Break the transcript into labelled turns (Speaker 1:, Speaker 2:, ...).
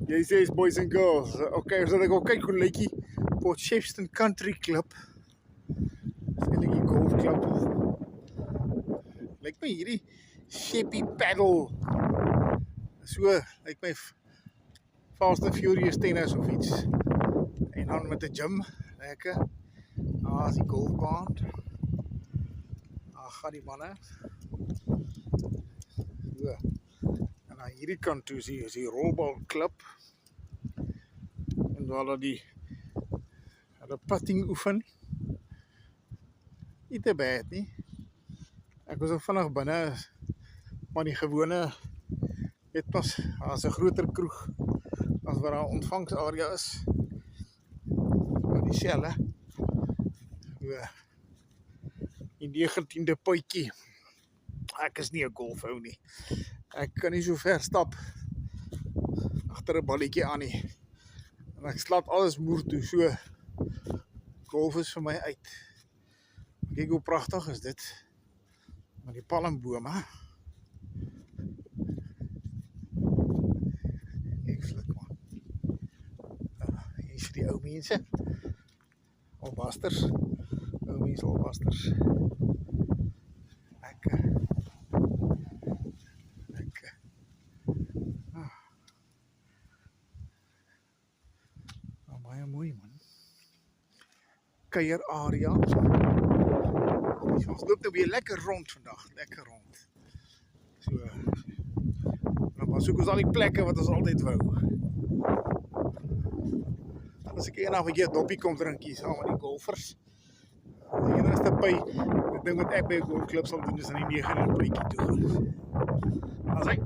Speaker 1: Jy sê boys and girls. Okay, ons het ook kyk hoe lyk die Port Shepstone Country Club. Dis eintlik die golfklub. Lyk my hierdie Sheppy Paddle. So, lyk my Fast and Furious tennis of iets. En dan met 'n gym, lekker. Daar is die golfbaan. Daar gaan die manne. So. En aan hierdie kant toe is die rolbalklub. En waar hulle putting oefen. Nie te bad nie. Ek was ook vinnig binne, maar die gewone, weet pas, daar's 'n groter kroeg as wat daar ontvangsarea is. Maar die selle. So, die 19de puitjie. Ek is nie 'n golfhou nie. Ek kan nie so ver stap agter 'n balletjie aan nie. En ek slaat alles moer toe, so golf is vir my uit. Kyk hoe pragtig is dit. Met die palmbome. Ek flik man. Hier is die ou mense. Albasters. Ou mense albasters. Lekker. Lekker. Baie mooi man. Kuier area. Ons loop nou weer lekker rond vandag, lekker rond. So, dan soek ons al die plekke wat ons altyd wou. As ek eendag 'n keer doppie kom drink hier saam met die golfers. Die enigste ding wat ek by 'n golfklub sal doen is aan die 9 uur bytjie toe gaan. As hy